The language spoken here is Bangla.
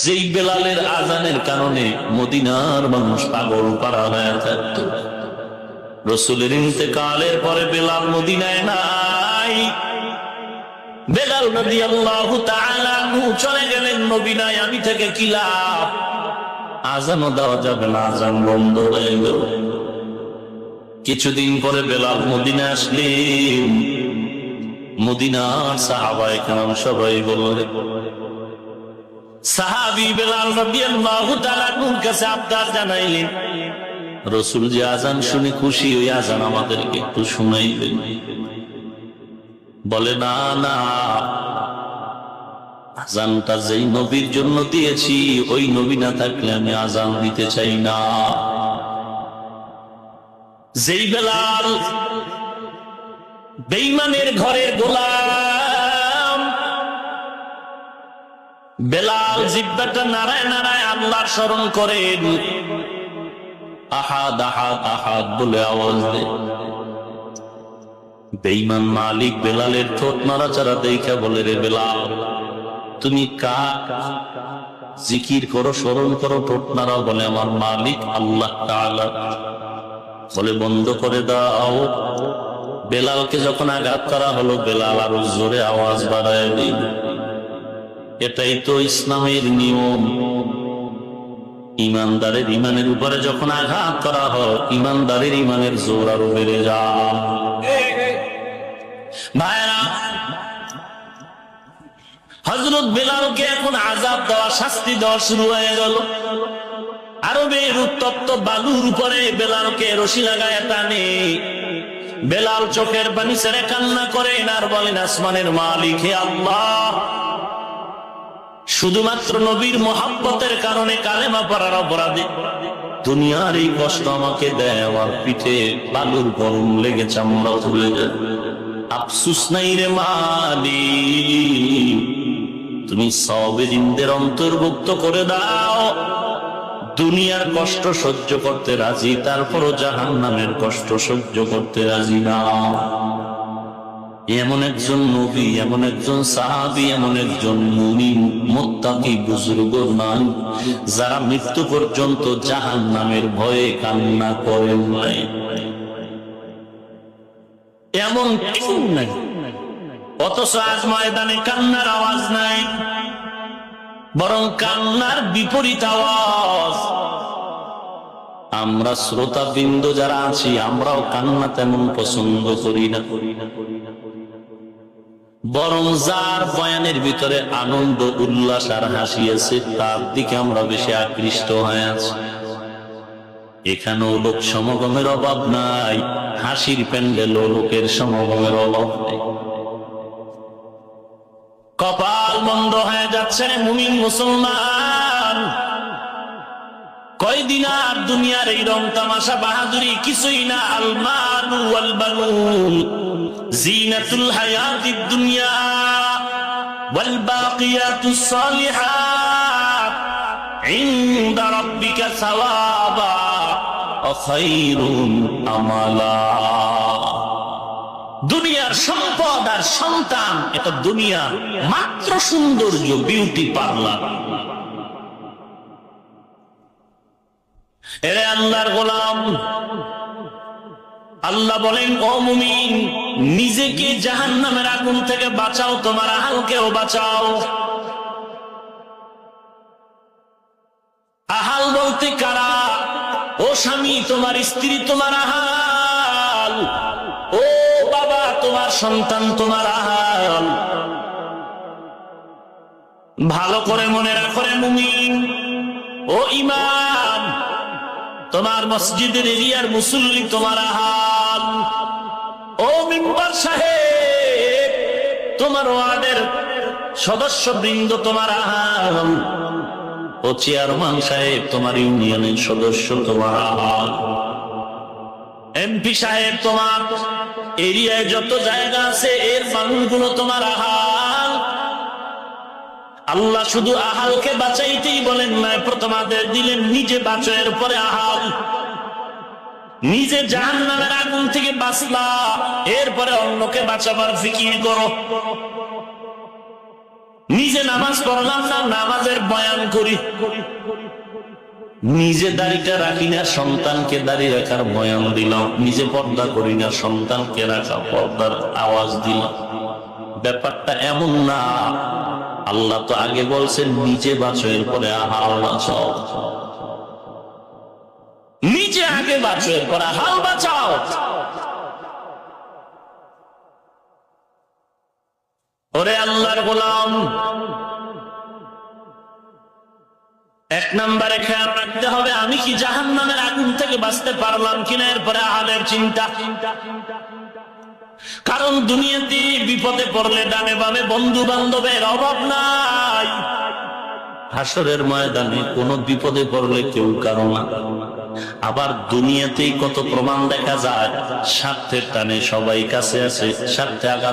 যেই বেলালের আজানের কারণে মদিনার মানুষ পাগল পারা হয়ে থাকত। রাসূলের ইন্তেকালের পরে বেলাল মদিনায় নাই। বেলাল রাদিয়াল্লাহু তাআলা আনহু চলে গেলেন মদিনায়। আমি থেকে কি লাভ? আজানও দেওয়া যাবে না, আজান বন্ধ হয়ে গেল। কিছুদিন পরে বেলাল মদিনায় আসলেন। মদিনার সাহাবায়ে কেরাম সবাই বললেন, সাহাবী বেলাল রাদিয়াল্লাহু তাআলা আনহুর কাছে আবদার জানাইলেন, রাসূল যে আজান শুনে খুশি, ওই আজান আমাদেরকে একটু শুনাইবেন। বলে, না না, আজানটা যেই নবীর জন্য দিয়েছি, ওই নবী না থাকলে আমি আজান দিতে চাই না। যেই বেলাল বেঈমানের ঘরের গোলাম, বেলাল জিহ্বাটা নাড়ায় নাড়ায় আল্লাহর স্মরণ করেন, আহাদ আহাদ আহাদ বলে আওয়াজ দেয়। বেঈমান মালিক বেলালের ঠোঁট নাড়াচাড়া দেখে বলে, রে বেলাল, তুমি কার জিকির করো, স্মরণ করো, ঠোঁট নাড়াও? বলে, আমার মালিক আল্লাহ তাআলা। বলে, বন্ধ করে দাও। বেলালকে যখন আঘাত করা হলো, বেলাল আরো জোরে আওয়াজ বাড়ায় দিল। এটাই তো ইসলামের নিয়ম। ইমানদারের ইমানের উপরে যখন আঘাত করা হয়, ইমানদারের ইমানের জোর আরো বেড়ে যায়। ভাইরা, হযরত বেলালকে এখন আযাব দেওয়া, শাস্তি দেওয়া শুরু হয়ে গেল। আরবের উত্তপ্ত বালুর উপরে বেলালকে রশি লাগায় টানে। বেলাল চোখের পানি ছেড়ে কান্না করেন আর বলেন, আসমানের মালিক হে আল্লাহ, শুধুমাত্র নবীর মোহাব্বতের কারণে কালেমা পড়ার অপরাধে দুনিয়ার এই কষ্ট আমাকে দেয়। আমার পিঠে বালুর গরম লেগে চামড়া তুলে যায়। আফসুস নাই রে মালিক, তুমি সাবিরিনদের অন্তর্ভুক্ত করে দাও। দুনিয়ার কষ্ট সহ্য করতে রাজি, তারপরও জাহান্নামের কষ্ট সহ্য করতে রাজি না। এমন একজন নবী, এমন একজন সাহাবী, এমন একজন মুমিন মুত্তাকি বুজুর্গ নাই যারা মৃত্যু পর্যন্ত জাহান্নামের ভয়ে কান্না করেন নাই। এমন কেউ নাই। অথচ আজ ময়দানে কান্নার আওয়াজ নাই, বরং কান্নার বিপরীত আওয়াজ। আমরা শ্রোতাবৃন্দ যারা আছি, আমরাও কান্না তেমন পছন্দ করি না, বরং যার বয়ানের ভিতরে আনন্দ, উল্লাস আর হাসি আছে, তার দিকে আমরা বেশি আকৃষ্ট হয়ে আছি। এখানেও লোক সমাগমের অভাব নাই, হাসির প্যান্ডেলও লোকের সমাগমের অভাব নেই। কপাল বন্ধ হয়ে যাচ্ছে মুমিন মুসলমান। কয়দিন আর দুনিয়ার এই রং তামাশা বাহাদুরি কিছুই না। আল মালু ওয়াল বানুন জিনাতুল হায়াতিদ দুনিয়া ওয়াল বাকিয়াতুস সালিহাত ইনদা রাব্বিকা সাওয়াবা ওয়া খায়রুন আমালা। দুনিয়ার সম্পদ আর সন্তান, এটা দুনিয়ার মাত্র সৌন্দর্য, বিউটি পার্লার। এরে আল্লাহর গোলাম, আল্লাহ বলেন, ও মুমিন, নিজেকে জাহান্নামের আগুন থেকে বাঁচাও, তোমার আহালকেও বাঁচাও। আহাল বলতে কারা? ও স্বামী, তোমার স্ত্রী তোমার আহাল। ও বাবা, তোমার সন্তান তোমার আহাল। ভালো করে মনে রাখো রে মুমিন। ও ইমাম, তোমার মসজিদের এরিয়ার মুসল্লি তোমার আহাল। ও মিম্বার সাহেব, তোমার ওয়ার্ডের সদস্য বৃন্দ তোমার আহাল। ও চেয়ারম্যান সাহেব, তোমার ইউনিয়নের সদস্য তোমার আহাল। এমপি সাহেব, তোমার এরিয়ায় যত জায়গা আছে এর মানুষগুলো তোমার আহাল। আল্লাহ শুধু আহালকে বাঁচাইতেই বলেন না, প্রথম আদেশ দিলেন নিজে বাঁচো, এরপরে আহাল। নিজে জাহান্নামের আগুন থেকে বাঁচলা, এরপরে অন্যকে বাঁচাবার ফিকির করো। নিজে নামাজ পড়লাম না, নামাজের বয়ান করি। নিজে দাড়িটা রাখি না, সন্তানকে দাড়ি রাখার বয়ান দিলাম। নিজে পর্দা করি না, সন্তানকে রাখা পর্দার আওয়াজ দিলাম। ব্যাপারটা এমন না। আল্লাহ তো আগে বলছেন নিজে বাঁচো, এরপরে আহাল বাঁচাও। নিজে আগে বাঁচো, এরপরে আহাল বাঁচাও। ওরে আল্লাহর গোলাম, এক নম্বরে খেয়াল রাখতে হবে আমি কি জাহান্নামের আগুন থেকে বাঁচতে পারলাম কিনা, এরপরে আহালের চিন্তা। কারণ দুনিয়াতে বিপদে পড়লে ডানে বামে বন্ধু বান্ধবের অভাব নাই। হাসরের ময়দানে কোনো বিপদে পড়লে কেউ কারো না। আবার দুনিয়াতেই কত প্রমাণ দেখা যায়, স্বার্থের টানে সবাই কাছে আছে, স্বার্থে আঘাত